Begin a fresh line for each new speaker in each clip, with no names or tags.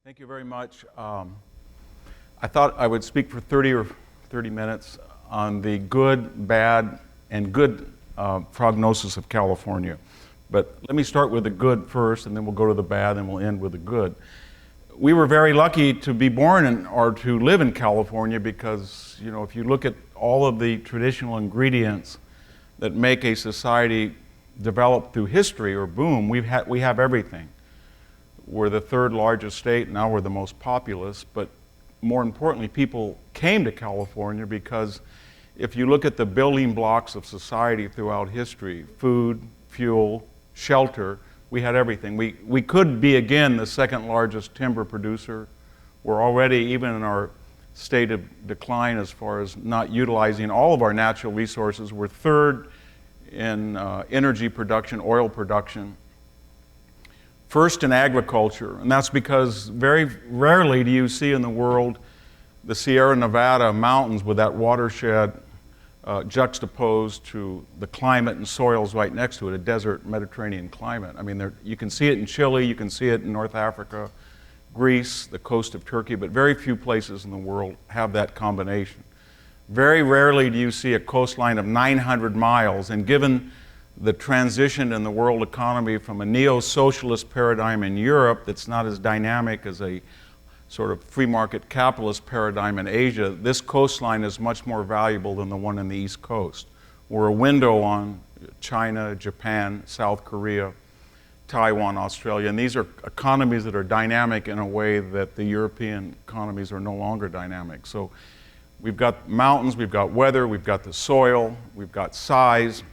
Thank you very much. I thought I would speak for 30 minutes on the good, bad, and good prognosis of California. But let me start with the good first, and then we'll go to the bad, and we'll end with the good. We were very lucky to be born or to live in California because, you know, if you look at all of the traditional ingredients that make a society develop through history or boom, we have everything. We're the third largest state, now we're the most populous, but more importantly, people came to California because if you look at the building blocks of society throughout history, food, fuel, shelter, we had everything. We could be again the second largest timber producer. We're already, even in our state of decline as far as not utilizing all of our natural resources, we're third in energy production, oil production. First in agriculture, and that's because very rarely do you see in the world the Sierra Nevada mountains with that watershed juxtaposed to the climate and soils right next to it, a desert Mediterranean climate. I mean, you can see it in Chile, you can see it in North Africa, Greece, the coast of Turkey, but very few places in the world have that combination. Very rarely do you see a coastline of 900 miles, and given the transition in the world economy from a neo-socialist paradigm in Europe that's not as dynamic as a sort of free market capitalist paradigm in Asia, this coastline is much more valuable than the one in the East Coast. We're a window on China, Japan, South Korea, Taiwan, Australia, and these are economies that are dynamic in a way that the European economies are no longer dynamic. So we've got mountains, we've got weather, we've got the soil, we've got size.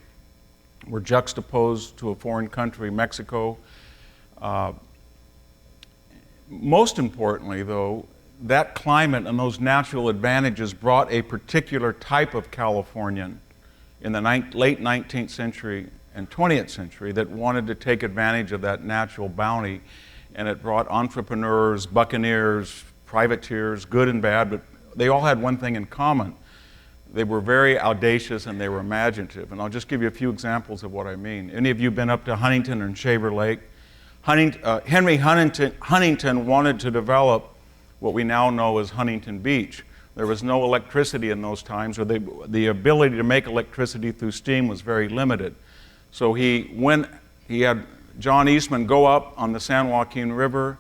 We're juxtaposed to a foreign country, Mexico. Most importantly, though, that climate and those natural advantages brought a particular type of Californian in the late 19th century and 20th century that wanted to take advantage of that natural bounty, and it brought entrepreneurs, buccaneers, privateers, good and bad, but they all had one thing in common. They were very audacious and they were imaginative. And I'll just give you a few examples of what I mean. Any of you been up to Huntington and Shaver Lake? Henry Huntington wanted to develop what we now know as Huntington Beach. There was no electricity in those times, or the ability to make electricity through steam was very limited. So he had John Eastman go up on the San Joaquin River.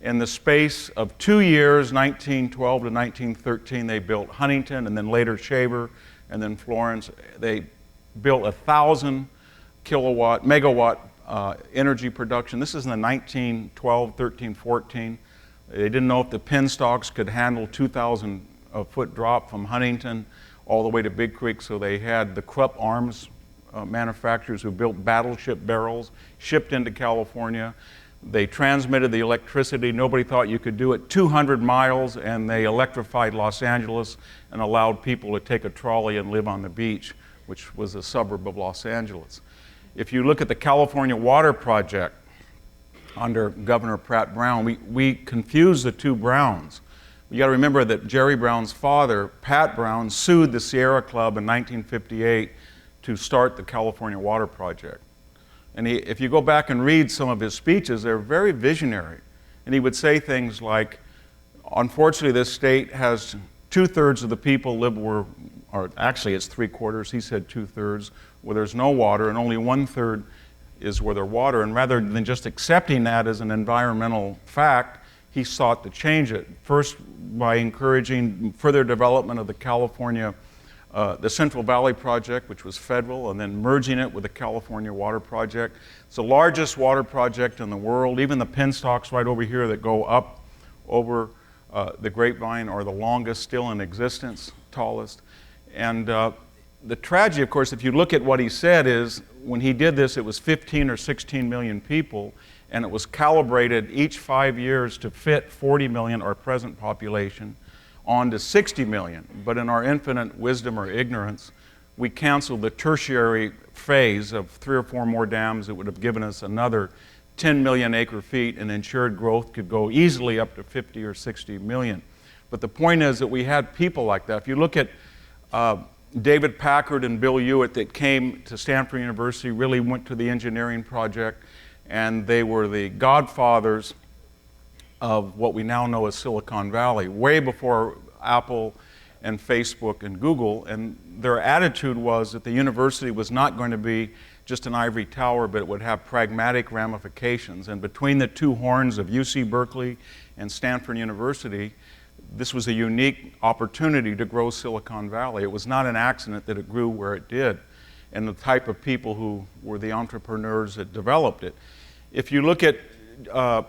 In the space of 2 years, 1912 to 1913, they built Huntington, and then later Shaver, and then Florence. They built 1,000 megawatt energy production. This is in the 1912, 13, 14. They didn't know if the penstocks could handle 2,000 foot drop from Huntington all the way to Big Creek, so they had the Krupp arms manufacturers who built battleship barrels, shipped into California. They transmitted the electricity. Nobody thought you could do it. 200 miles, and they electrified Los Angeles and allowed people to take a trolley and live on the beach, which was a suburb of Los Angeles. If you look at the California Water Project under Governor Pratt Brown, we confuse the two Browns. You got to remember that Jerry Brown's father, Pat Brown, sued the Sierra Club in 1958 to start the California Water Project. And if you go back and read some of his speeches, they're very visionary. And he would say things like, unfortunately, this state has 2/3 of the people live where, or actually it's 3/4, he said 2/3, where there's no water, and only 1/3 is where there's water. And rather than just accepting that as an environmental fact, he sought to change it. First, by encouraging further development of the California the Central Valley Project, which was federal, and then merging it with the California Water Project. It's the largest water project in the world. Even the penstocks right over here that go up over the Grapevine are the longest still in existence, tallest. And the tragedy, of course, if you look at what he said, is when he did this, it was 15 or 16 million people, and it was calibrated each 5 years to fit 40 million, our present population, on to 60 million. But in our infinite wisdom or ignorance, we canceled the tertiary phase of 3 or 4 more dams that would have given us another 10 million acre feet, and ensured growth could go easily up to 50 or 60 million. But the point is that we had people like that. If you look at David Packard and Bill Hewitt that came to Stanford University, really went to the engineering project, and they were the godfathers of what we now know as Silicon Valley, way before Apple and Facebook and Google. And their attitude was that the university was not going to be just an ivory tower, but it would have pragmatic ramifications. And between the two horns of UC Berkeley and Stanford University, this was a unique opportunity to grow Silicon Valley. It was not an accident that it grew where it did, and the type of people who were the entrepreneurs that developed it. If you look at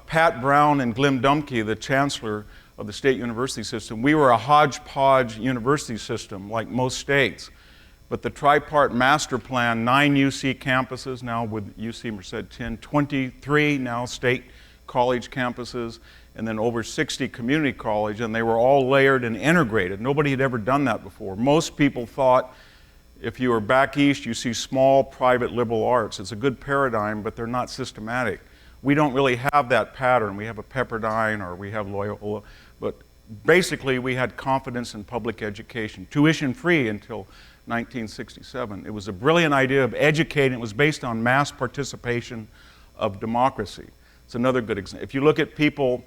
Pat Brown and Glenn Dumke, the chancellor of the state university system, we were a hodgepodge university system like most states. But the tripart master plan, 9 UC campuses, now with UC Merced 10, 23 now state college campuses, and then over 60 community college, and they were all layered and integrated. Nobody had ever done that before. Most people thought if you were back east, you see small private liberal arts. It's a good paradigm, but they're not systematic. We don't really have that pattern. We have a Pepperdine or we have Loyola, but basically we had confidence in public education, tuition free until 1967. It was a brilliant idea of educating. It was based on mass participation of democracy. It's another good example. If you look at people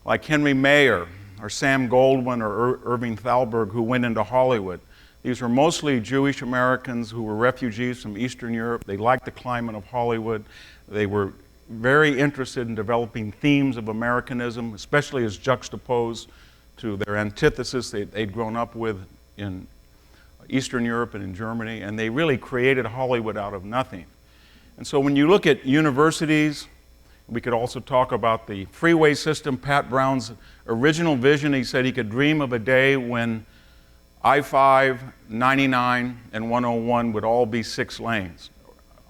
like Henry Mayer or Sam Goldwyn or Irving Thalberg who went into Hollywood, these were mostly Jewish Americans who were refugees from Eastern Europe. They liked the climate of Hollywood. They were very interested in developing themes of Americanism, especially as juxtaposed to their antithesis they'd grown up with in Eastern Europe and in Germany, and they really created Hollywood out of nothing. And so when you look at universities, we could also talk about the freeway system. Pat Brown's original vision, he said he could dream of a day when I-5, 99, and 101 would all be 6 lanes.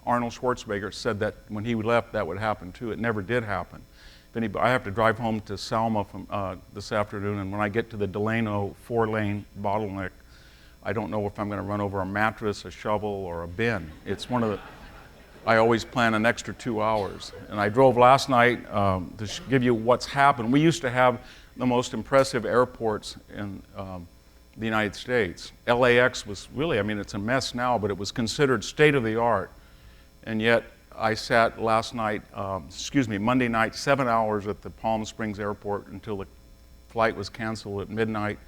Arnold Schwarzenegger said that when he left, that would happen too. It never did happen. I have to drive home to Selma from, this afternoon, and when I get to the Delano 4-lane bottleneck, I don't know if I'm going to run over a mattress, a shovel, or a bin. It's one of the, I always plan an extra 2 hours. And I drove last night to give you what's happened. We used to have the most impressive airports in the United States. LAX was really, I mean, it's a mess now, but it was considered state of the art. And yet I sat Monday night, 7 hours at the Palm Springs airport until the flight was canceled at midnight.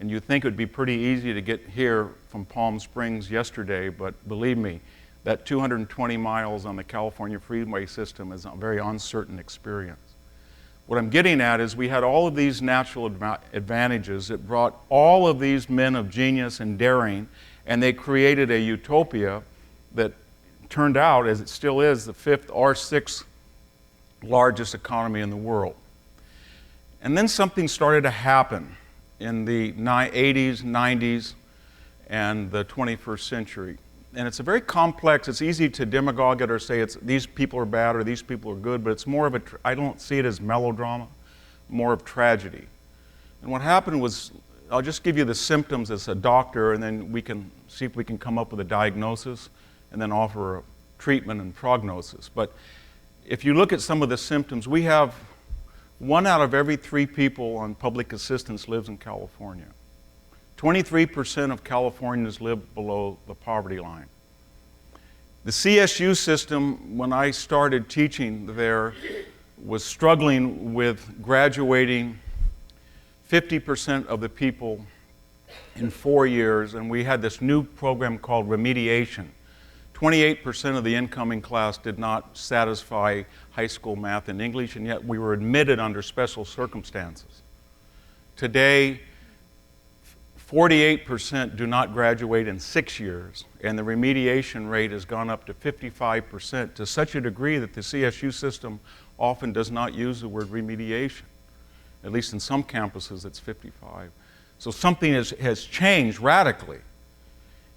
And you'd think it would be pretty easy to get here from Palm Springs yesterday, but believe me, that 220 miles on the California freeway system is a very uncertain experience. What I'm getting at is we had all of these natural advantages that brought all of these men of genius and daring, and they created a utopia that turned out, as it still is, the 5th or 6th largest economy in the world. And then something started to happen in the 80s, 90s, and the 21st century. And it's a very complex, it's easy to demagogue it or say these people are bad or these people are good, but it's more of I don't see it as melodrama, more of tragedy. And what happened was, I'll just give you the symptoms as a doctor, and then we can see if we can come up with a diagnosis and then offer a treatment and prognosis. But if you look at some of the symptoms, we have 1 out of every 3 people on public assistance lives in California. 23% of Californians live below the poverty line. The CSU system, when I started teaching there, was struggling with graduating 50% of the people in 4 years, and we had this new program called remediation. 28% of the incoming class did not satisfy high school math and English, and yet we were admitted under special circumstances. Today, 48% do not graduate in 6 years, and the remediation rate has gone up to 55%, to such a degree that the CSU system often does not use the word remediation. At least in some campuses, it's 55. So something has changed radically.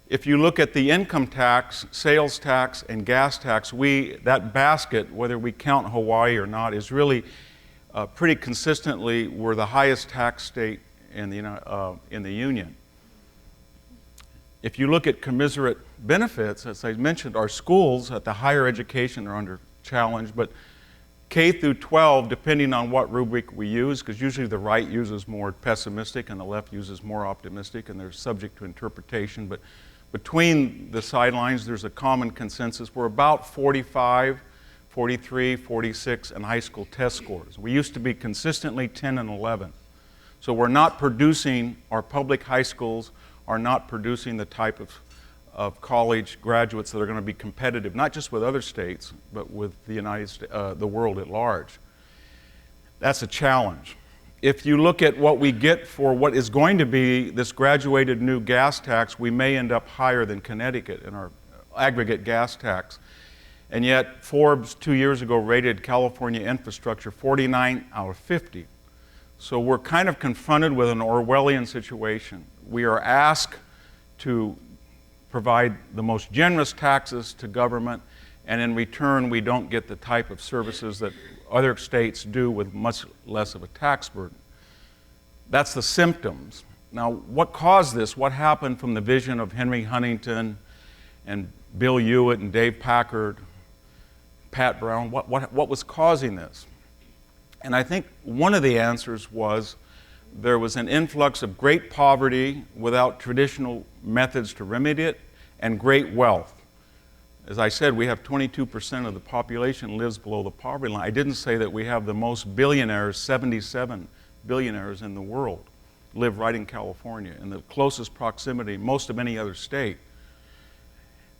If you look at the income tax, sales tax, and gas tax, that basket, whether we count Hawaii or not, is really pretty consistently we're the highest tax state in the union. If you look at commensurate benefits, as I mentioned, our schools at the higher education are under challenge, but K through 12, depending on what rubric we use, because usually the right uses more pessimistic and the left uses more optimistic, and they're subject to interpretation, but between the sidelines, there's a common consensus. We're about 45, 43, 46, and high school test scores. We used to be consistently 10 and 11. So we're not producing, our public high schools are not producing the type of college graduates that are going to be competitive, not just with other states, but with the world at large. That's a challenge. If you look at what we get for what is going to be this graduated new gas tax, we may end up higher than Connecticut in our aggregate gas tax. And yet Forbes 2 years ago rated California infrastructure 49 out of 50. So we're kind of confronted with an Orwellian situation. We are asked to provide the most generous taxes to government, and in return we don't get the type of services that other states do with much less of a tax burden. That's the symptoms. Now, what caused this? What happened from the vision of Henry Huntington and Bill Hewitt and Dave Packard, Pat Brown? What was causing this? And I think one of the answers was there was an influx of great poverty without traditional methods to remedy it, and great wealth. As I said, we have 22% of the population lives below the poverty line. I didn't say that we have the most billionaires, 77 billionaires in the world live right in California, in the closest proximity, most of any other state.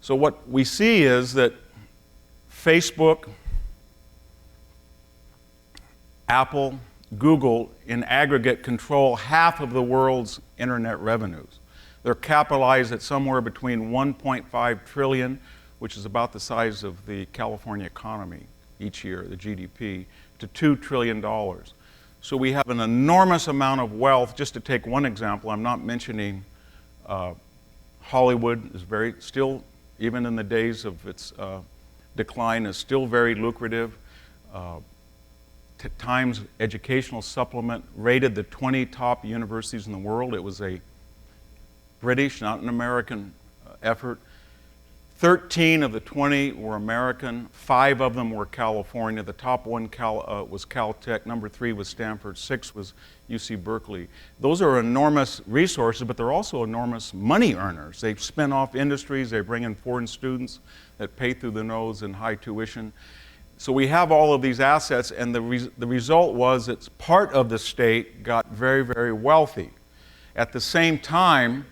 So what we see is that Facebook, Apple, Google, in aggregate, control half of the world's internet revenues. They're capitalized at somewhere between 1.5 trillion, which is about the size of the California economy each year, the GDP, to $2 trillion. So we have an enormous amount of wealth. Just to take one example, I'm not mentioning Hollywood is still, even in the days of its decline, is still very lucrative. Times Educational Supplement rated the 20 top universities in the world. It was a British, not an American effort. 13 of the 20 were American, 5 of them were California. The top one was Caltech, number 3 was Stanford, 6 was UC Berkeley. Those are enormous resources, but they're also enormous money earners. They spin off industries, they bring in foreign students that pay through the nose in high tuition. So we have all of these assets, and the result was that part of the state got very, very wealthy. At the same time,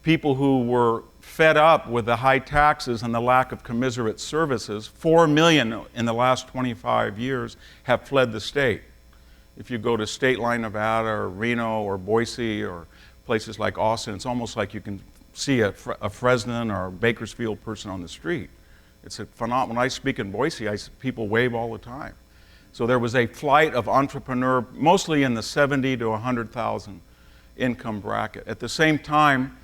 people who were fed up with the high taxes and the lack of commiserate services, 4 million in the last 25 years have fled the state. If you go to State Line, Nevada, or Reno, or Boise, or places like Austin, it's almost like you can see a Fresno or a Bakersfield person on the street. It's a phenomenon. When I speak in Boise, people wave all the time. So there was a flight of entrepreneur, mostly in the 70 to 100,000 income bracket. At the same time,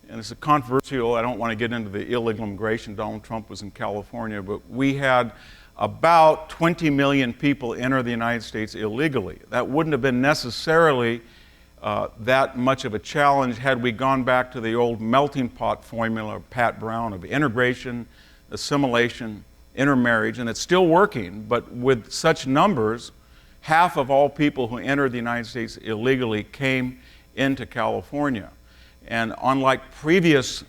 and it's a controversial, I don't want to get into the illegal immigration. Donald Trump was in California, but we had about 20 million people enter the United States illegally. That wouldn't have been necessarily that much of a challenge had we gone back to the old melting pot formula of Pat Brown of integration, assimilation, intermarriage, and it's still working, but with such numbers, half of all people who entered the United States illegally came into California. And unlike previous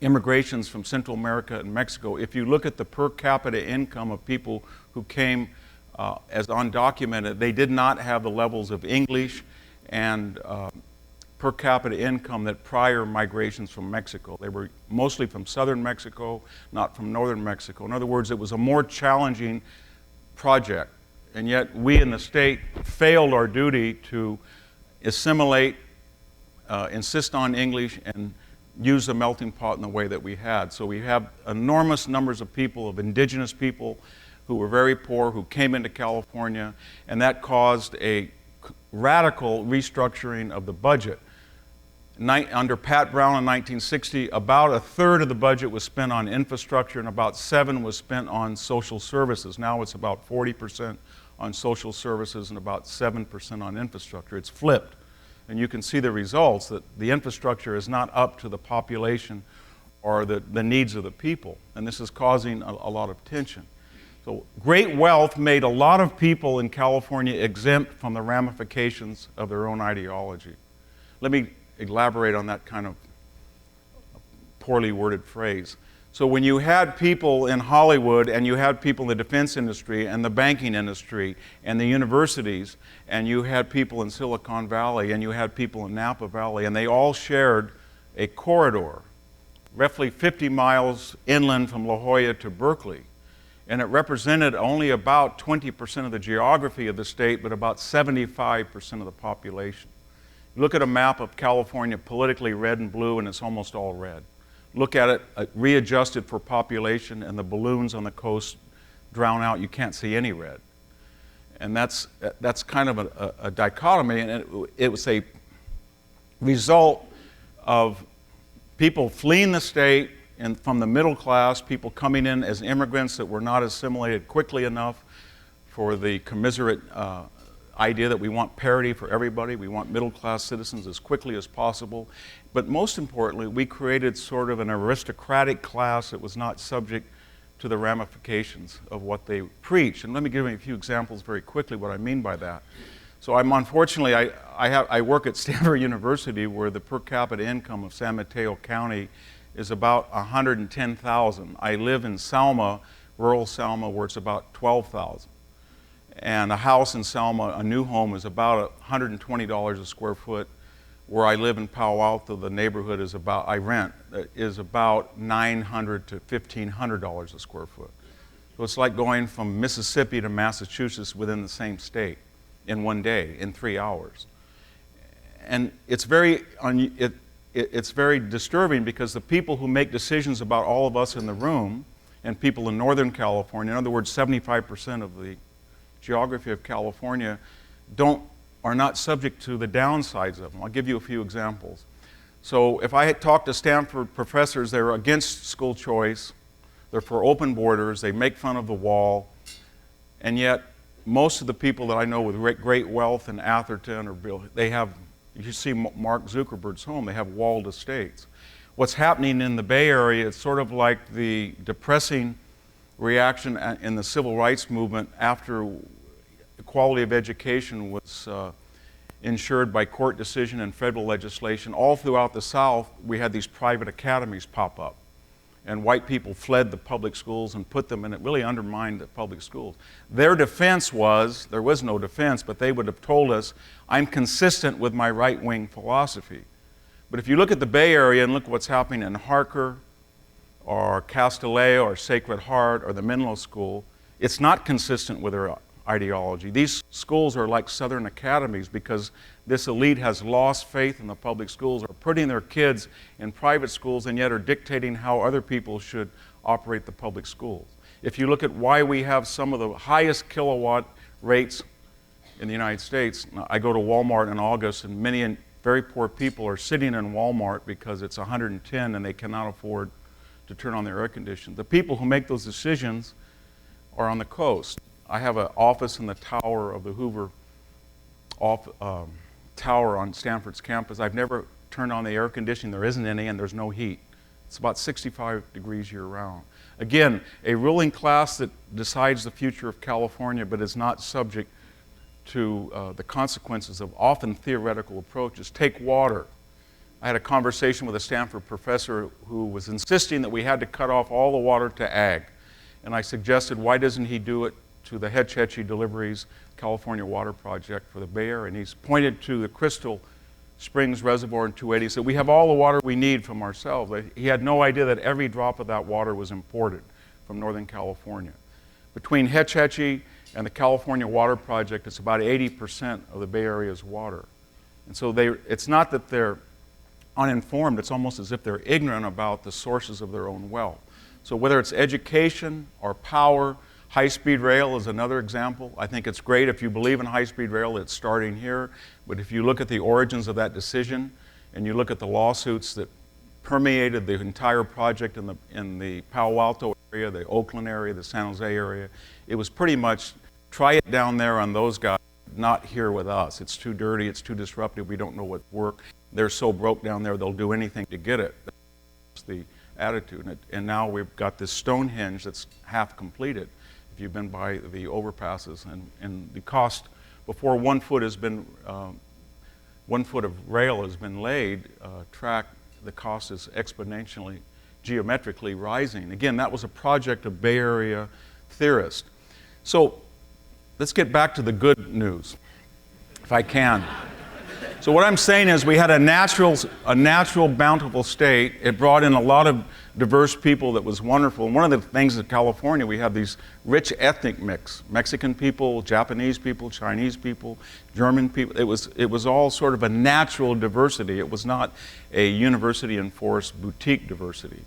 immigrations from Central America and Mexico, if you look at the per capita income of people who came as undocumented, they did not have the levels of English and per capita income that prior migrations from Mexico. They were mostly from southern Mexico, not from northern Mexico. In other words, it was a more challenging project. And yet we in the state failed our duty to assimilate, insist on English, and use the melting pot in the way that we had. So we have enormous numbers of people, of indigenous people who were very poor, who came into California, and that caused a radical restructuring of the budget. Under Pat Brown in 1960, about a third of the budget was spent on infrastructure and about 7% was spent on social services. Now it's about 40% on social services and about 7% on infrastructure. It's flipped. And you can see the results, that the infrastructure is not up to the population or the needs of the people. And this is causing a lot of tension. So great wealth made a lot of people in California exempt from the ramifications of their own ideology. Let me elaborate on that kind of poorly worded phrase. So when you had people in Hollywood and you had people in the defense industry and the banking industry and the universities, and you had people in Silicon Valley and you had people in Napa Valley, and they all shared a corridor, roughly 50 miles inland from La Jolla to Berkeley. And it represented only about 20% of the geography of the state, but about 75% of the population. Look at a map of California, politically red and blue, and it's almost all red. Look at it readjusted for population, and the balloons on the coast drown out. You can't see any red. And that's kind of a dichotomy, and it was a result of people fleeing the state and from the middle class, people coming in as immigrants that were not assimilated quickly enough for the commiserate idea that we want parity for everybody. We want middle class citizens as quickly as possible. But most importantly, we created sort of an aristocratic class that was not subject to the ramifications of what they preach. And let me give you a few examples very quickly what I mean by that. So unfortunately, I work at Stanford University, where the per capita income of San Mateo County is about 110,000. I live in Selma, rural Selma, where it's about 12,000. And a house in Selma, a new home, is about $120 a square foot. Where I live in Palo Alto, the neighborhood is about, I rent, is about $900 to $1,500 a square foot. So it's like going from Mississippi to Massachusetts within the same state in one day, in 3 hours. And it's very disturbing, because the people who make decisions about all of us in the room, and people in Northern California, in other words, 75% of the geography of California, are not subject to the downsides of them. I'll give you a few examples. So if I had talked to Stanford professors, they're against school choice, they're for open borders, they make fun of the wall, and yet most of the people that I know with great wealth in Atherton or Bill, they have, you see Mark Zuckerberg's home, they have walled estates. What's happening in the Bay Area, it's sort of like the depressing reaction in the civil rights movement after quality of education was ensured by court decision and federal legislation. All throughout the South, we had these private academies pop up. And white people fled the public schools and put them in, it really undermined the public schools. Their defense was, there was no defense, but they would have told us, I'm consistent with my right-wing philosophy. But if you look at the Bay Area and look what's happening in Harker or Castillejo or Sacred Heart or the Menlo School, it's not consistent with their ideology. These schools are like Southern academies because this elite has lost faith in the public schools, are putting their kids in private schools, and yet are dictating how other people should operate the public schools. If you look at why we have some of the highest kilowatt rates in the United States, I go to Walmart in August, and many very poor people are sitting in Walmart because it's 110 and they cannot afford to turn on their air conditioning. The people who make those decisions are on the coast. I have an office in the tower of the Hoover tower on Stanford's campus. I've never turned on the air conditioning. There isn't any, and there's no heat. It's about 65 degrees year-round. Again, a ruling class that decides the future of California, but is not subject to the consequences of often theoretical approaches. Take water. I had a conversation with a Stanford professor who was insisting that we had to cut off all the water to ag. And I suggested, why doesn't he do it to the Hetch Hetchy Deliveries California Water Project for the Bay Area? And he's pointed to the Crystal Springs Reservoir in 280. He said, we have all the water we need from ourselves. He had no idea that every drop of that water was imported from Northern California. Between Hetch Hetchy and the California Water Project, it's about 80% of the Bay Area's water. And so it's not that they're uninformed, it's almost as if they're ignorant about the sources of their own wealth. So whether it's education or power, high-speed rail is another example. I think it's great if you believe in high-speed rail, it's starting here. But if you look at the origins of that decision and you look at the lawsuits that permeated the entire project in the Palo Alto area, the Oakland area, the San Jose area, it was pretty much try it down there on those guys, not here with us. It's too dirty, it's too disruptive, we don't know what work. They're so broke down there, they'll do anything to get it. That's the attitude. And now we've got this Stonehenge that's half completed. If you've been by the overpasses, and the cost before 1 foot has been 1 foot of rail has been laid, the cost is exponentially geometrically rising. Again, that was a project of Bay Area theorists. So let's get back to the good news, if I can. So what I'm saying is we had a natural, bountiful state. It brought in a lot of diverse people that was wonderful. And one of the things in California, we have these rich ethnic mix. Mexican people, Japanese people, Chinese people, German people. It was all sort of a natural diversity. It was not a university-enforced boutique diversity.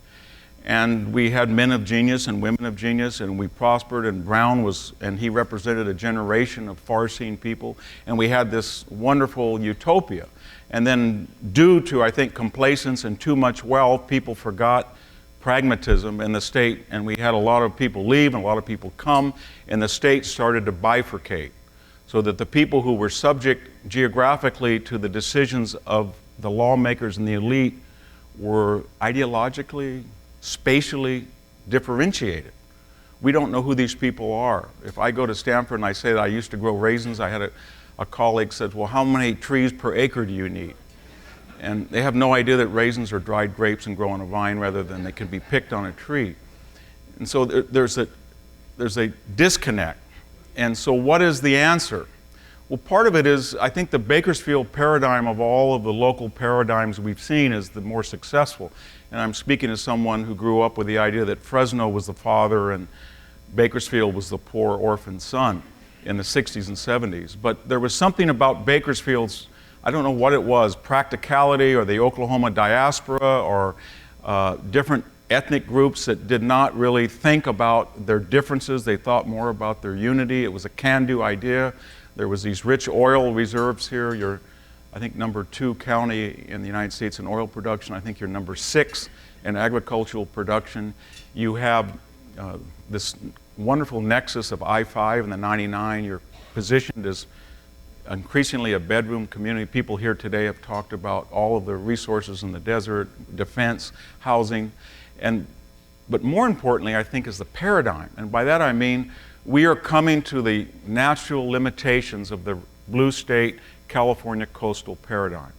And we had men of genius and women of genius, and we prospered, and Brown and he represented a generation of far-seeing people, and we had this wonderful utopia. And then due to, I think, complacence and too much wealth, people forgot pragmatism in the state, and we had a lot of people leave and a lot of people come, and the state started to bifurcate, so that the people who were subject geographically to the decisions of the lawmakers and the elite were ideologically, spatially differentiated. We don't know who these people are. If I go to Stanford and I say that I used to grow raisins, I had a colleague said, well, how many trees per acre do you need? And they have no idea that raisins are dried grapes and grow on a vine rather than they can be picked on a tree. And so there's a disconnect. And so what is the answer? Well, part of it is, I think the Bakersfield paradigm of all of the local paradigms we've seen is the more successful. And I'm speaking as someone who grew up with the idea that Fresno was the father and Bakersfield was the poor orphan son in the 60s and 70s. But there was something about Bakersfield's, I don't know what it was, practicality or the Oklahoma diaspora or different ethnic groups that did not really think about their differences. They thought more about their unity. It was a can-do idea. There was these rich oil reserves here. You're, I think, #2 county in the United States in oil production. I think you're #6 in agricultural production. You have this wonderful nexus of I-5 and the 99. You're positioned as increasingly a bedroom community. People here today have talked about all of the resources in the desert, defense, housing, but more importantly, I think, is the paradigm. And by that I mean we are coming to the natural limitations of the blue state California coastal paradigm.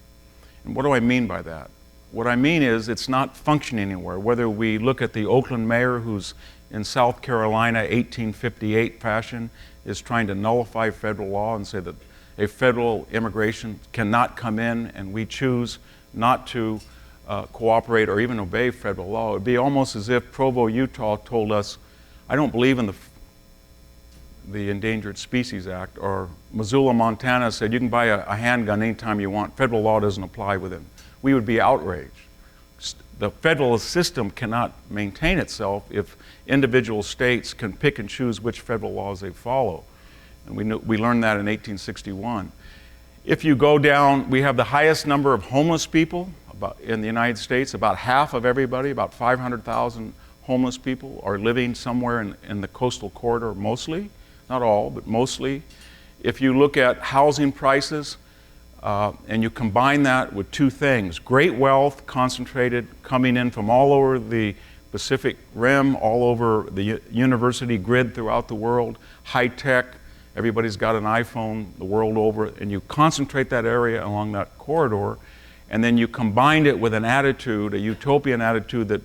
And what do I mean by that? What I mean is it's not functioning anywhere. Whether we look at the Oakland mayor who's in South Carolina 1858 fashion is trying to nullify federal law and say that a federal immigration cannot come in and we choose not to cooperate or even obey federal law. It would be almost as if Provo, Utah told us, I don't believe in the Endangered Species Act, or Missoula, Montana said you can buy a handgun anytime you want. Federal law doesn't apply with it. We would be outraged. The federal system cannot maintain itself if individual states can pick and choose which federal laws they follow. And we learned that in 1861. If you go down, we have the highest number of homeless people in the United States. About half of everybody, about 500,000 homeless people are living somewhere in the coastal corridor mostly. Not all, but mostly. If you look at housing prices and you combine that with two things, great wealth concentrated coming in from all over the Pacific Rim, all over the university grid throughout the world, high tech, everybody's got an iPhone the world over, and you concentrate that area along that corridor, and then you combine it with an attitude, a utopian attitude that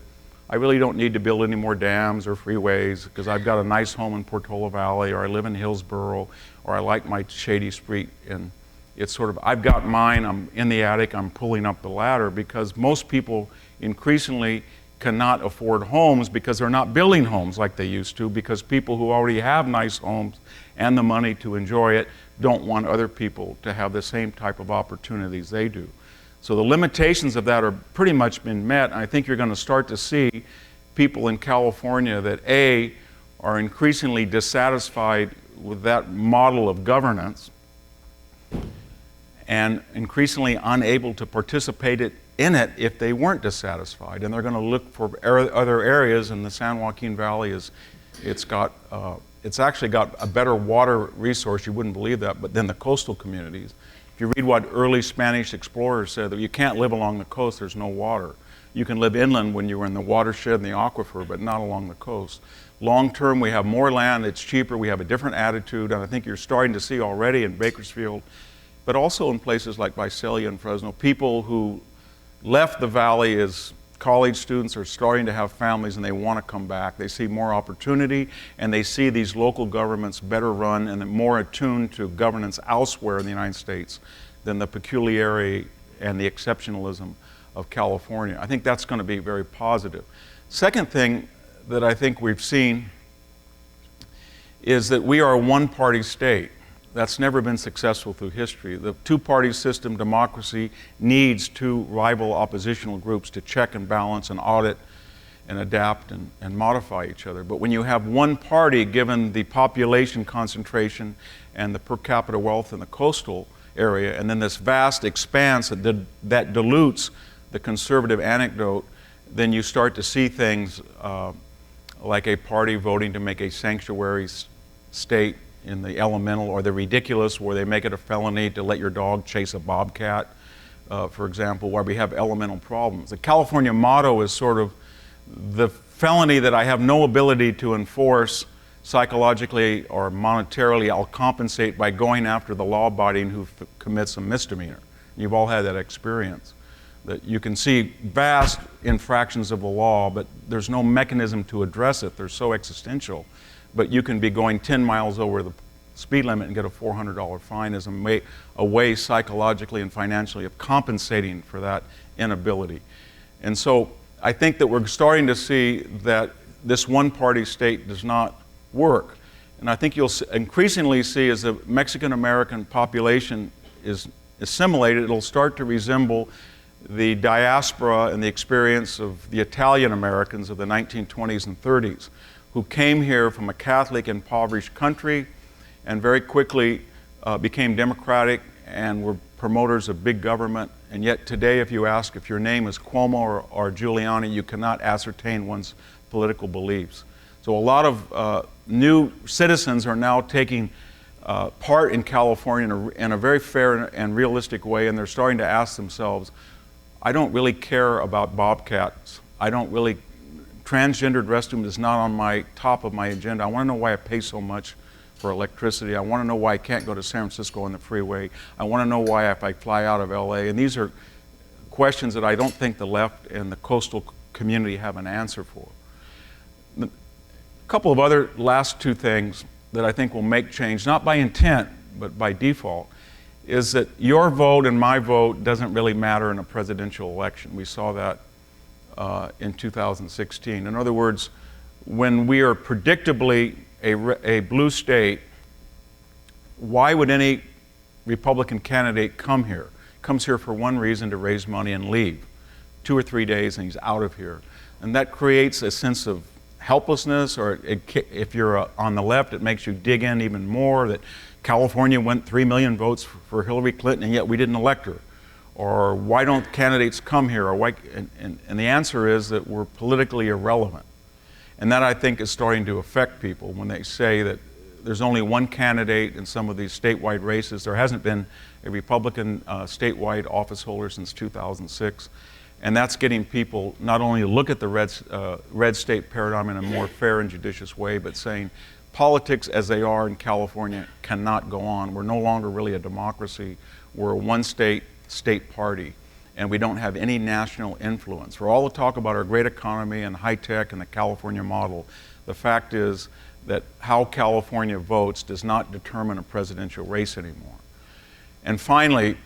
I really don't need to build any more dams or freeways because I've got a nice home in Portola Valley, or I live in Hillsboro, or I like my shady street. And it's sort of, I've got mine, I'm in the attic, I'm pulling up the ladder, because most people increasingly cannot afford homes because they're not building homes like they used to, because people who already have nice homes and the money to enjoy it don't want other people to have the same type of opportunities they do. So the limitations of that are pretty much been met. And I think you're going to start to see people in California that are increasingly dissatisfied with that model of governance and increasingly unable to participate in it if they weren't dissatisfied. And they're going to look for other areas, and the San Joaquin Valley it's actually got a better water resource, you wouldn't believe that, but than the coastal communities. If you read what early Spanish explorers said, that you can't live along the coast, there's no water. You can live inland when you're in the watershed and the aquifer, but not along the coast. Long term, we have more land, it's cheaper, we have a different attitude, and I think you're starting to see already in Bakersfield, but also in places like Visalia and Fresno, people who left the valley as college students are starting to have families and they want to come back. They see more opportunity and they see these local governments better run and more attuned to governance elsewhere in the United States than the peculiarity and the exceptionalism of California. I think that's going to be very positive. Second thing that I think we've seen is that we are a one-party state. That's never been successful through history. The two-party system democracy needs two rival oppositional groups to check and balance and audit and adapt and modify each other. But when you have one party, given the population concentration and the per capita wealth in the coastal area, and then this vast expanse that dilutes the conservative anecdote, then you start to see things like a party voting to make a sanctuary state in the elemental, or the ridiculous where they make it a felony to let your dog chase a bobcat, for example, where we have elemental problems. The California motto is sort of the felony that I have no ability to enforce psychologically or monetarily. I'll compensate by going after the law-abiding who commits a misdemeanor. You've all had that experience. That you can see vast infractions of the law, but there's no mechanism to address it. They're so existential. But you can be going 10 miles over the speed limit and get a $400 fine as a way psychologically and financially of compensating for that inability. And so I think that we're starting to see that this one-party state does not work. And I think you'll increasingly see as the Mexican-American population is assimilated, it'll start to resemble the diaspora and the experience of the Italian Americans of the 1920s and 30s, who came here from a Catholic impoverished country and very quickly became democratic and were promoters of big government. And yet today, if you ask if your name is Cuomo or Giuliani, you cannot ascertain one's political beliefs. So a lot of new citizens are now taking part in California in a very fair and realistic way, and they're starting to ask themselves, I don't really care about bobcats. Transgendered restroom is not on my top of my agenda. I want to know why I pay so much for electricity. I want to know why I can't go to San Francisco on the freeway. I want to know why if I fly out of LA. And these are questions that I don't think the left and the coastal community have an answer for. A couple of other last two things that I think will make change, not by intent, but by default, is that your vote and my vote doesn't really matter in a presidential election. We saw that in 2016. In other words, when we are predictably a blue state, why would any Republican candidate come here? Comes here for one reason, to raise money and leave. 2 or 3 days and he's out of here. And that creates a sense of helplessness, or if you're on the left, it makes you dig in even more, that California went 3 million votes for Hillary Clinton and yet we didn't elect her. Or why don't candidates come here? Or why, and the answer is that we're politically irrelevant. And that, I think, is starting to affect people when they say that there's only one candidate in some of these statewide races. There hasn't been a Republican statewide office holder since 2006. And that's getting people not only to look at the red state paradigm in a more fair and judicious way, but saying politics as they are in California cannot go on. We're no longer really a democracy. We're a one-state party, and we don't have any national influence. For all the talk about our great economy and high tech and the California model, the fact is that how California votes does not determine a presidential race anymore. And finally,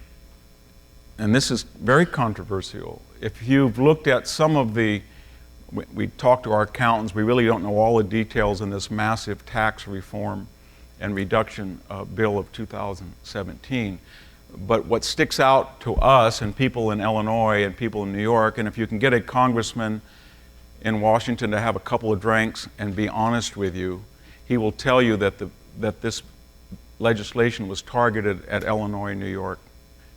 and this is very controversial, if you've looked at some of we talked to our accountants, we really don't know all the details in this massive tax reform and reduction bill of 2017. But what sticks out to us and people in Illinois and people in New York, and if you can get a congressman in Washington to have a couple of drinks and be honest with you, he will tell you that this legislation was targeted at Illinois, New York,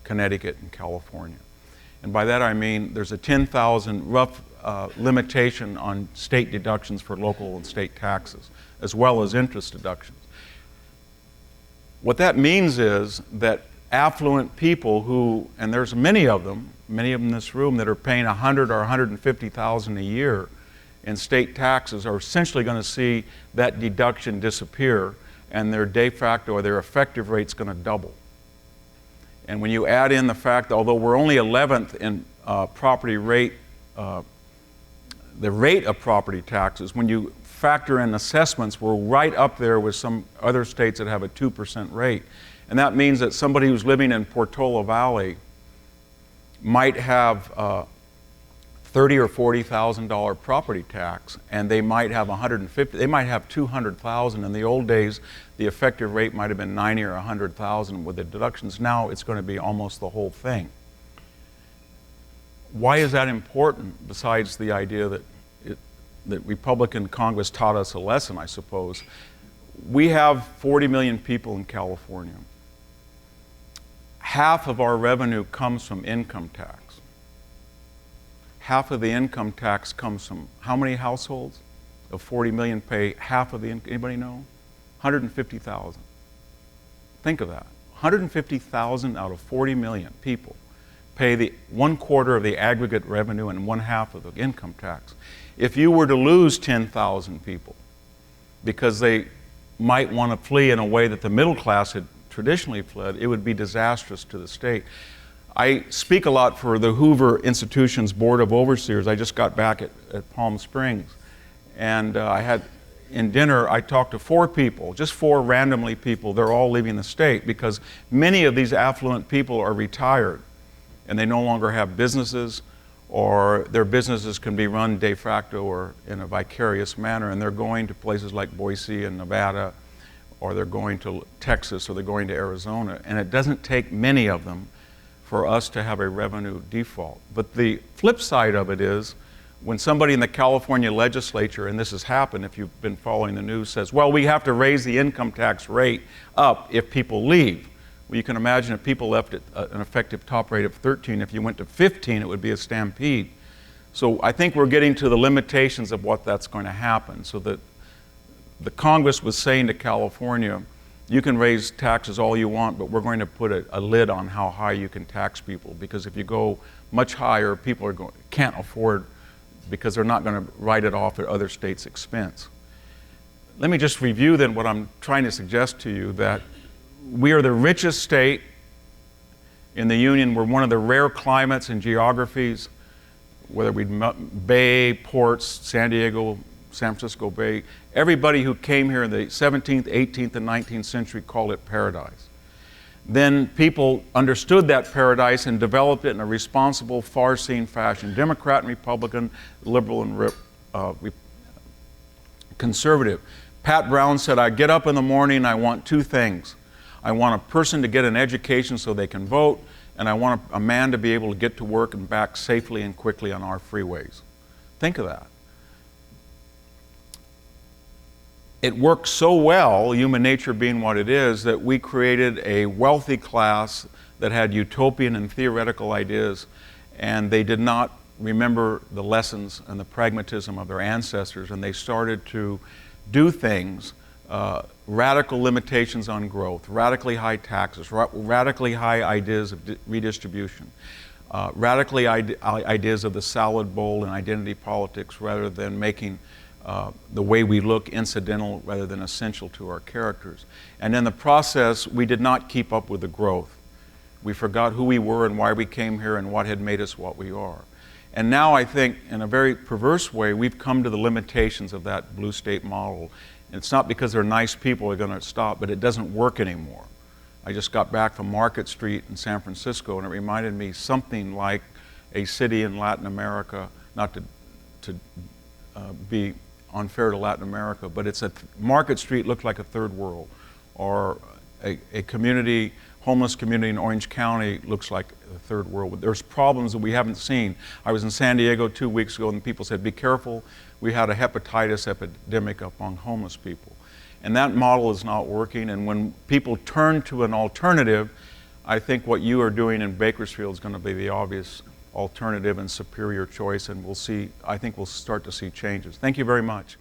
Connecticut, and California. And by that I mean there's a 10,000 rough limitation on state deductions for local and state taxes, as well as interest deductions. What that means is that affluent people who, and there's many of them in this room that are paying $100,000 or $150,000 a year in state taxes, are essentially going to see that deduction disappear, and their de facto or their effective rate's going to double. And when you add in the fact that although we're only 11th in property rate the rate of property taxes, when you factor in assessments, we're right up there with some other states that have a 2% rate. And that means that somebody who's living in Portola Valley might have $30,000 or $40,000 property tax, and they might have they might have $200,000. In the old days, the effective rate might have been $90,000 or $100,000 with the deductions. Now it's going to be almost the whole thing. Why is that important, besides the idea that that Republican Congress taught us a lesson, I suppose? We have 40 million people in California. Half of our revenue comes from income tax. Half of the income tax comes from how many households of 40 million pay half of the income? Anybody know? 150,000. Think of that. 150,000 out of 40 million people pay the 1/4 of the aggregate revenue and 1/2 of the income tax. If you were to lose 10,000 people because they might want to flee in a way that the middle class had traditionally fled, it would be disastrous to the state. I speak a lot for the Hoover Institution's Board of Overseers. I just got back at Palm Springs, and I had in dinner, I talked to 4 people, just 4 randomly people. They're all leaving the state because many of these affluent people are retired and they no longer have businesses, or their businesses can be run de facto or in a vicarious manner, and they're going to places like Boise and Nevada, or they're going to Texas, or they're going to Arizona. And it doesn't take many of them for us to have a revenue default. But the flip side of it is, when somebody in the California legislature, and this has happened if you've been following the news, says, well, we have to raise the income tax rate up if people leave. Well, you can imagine if people left at an effective top rate of 13, if you went to 15, it would be a stampede. So I think we're getting to the limitations of what that's going to happen. So that the Congress was saying to California, you can raise taxes all you want, but we're going to put a lid on how high you can tax people, because if you go much higher, people can't afford, because they're not going to write it off at other states' expense. Let me just review then what I'm trying to suggest to you, that we are the richest state in the Union. We're one of the rare climates and geographies, whether we bay, ports, San Diego, San Francisco Bay. Everybody who came here in the 17th, 18th, and 19th century called it paradise. Then people understood that paradise and developed it in a responsible, far-seeing fashion. Democrat and Republican, liberal and conservative. Pat Brown said, I get up in the morning, I want 2 things. I want a person to get an education so they can vote, and I want a man to be able to get to work and back safely and quickly on our freeways. Think of that. It worked so well, human nature being what it is, that we created a wealthy class that had utopian and theoretical ideas, and they did not remember the lessons and the pragmatism of their ancestors, and they started to do things, radical limitations on growth, radically high taxes, radically high ideas of redistribution, radically ideas of the salad bowl and identity politics, rather than making the way we look incidental rather than essential to our characters. And in the process, we did not keep up with the growth. We forgot who we were and why we came here and what had made us what we are. And now I think, in a very perverse way, we've come to the limitations of that blue state model. And it's not because they're nice people are going to stop, but it doesn't work anymore. I just got back from Market Street in San Francisco, and it reminded me something like a city in Latin America, not to be unfair to Latin America, but it's Market Street looked like a third world, or a community, homeless community in Orange County looks like a third world. There's problems that we haven't seen. I was in San Diego 2 weeks ago, and people said, be careful, we had a hepatitis epidemic among homeless people. And that model is not working, and when people turn to an alternative, I think what you are doing in Bakersfield is going to be the obvious alternative and superior choice, and I think we'll start to see changes. Thank you very much.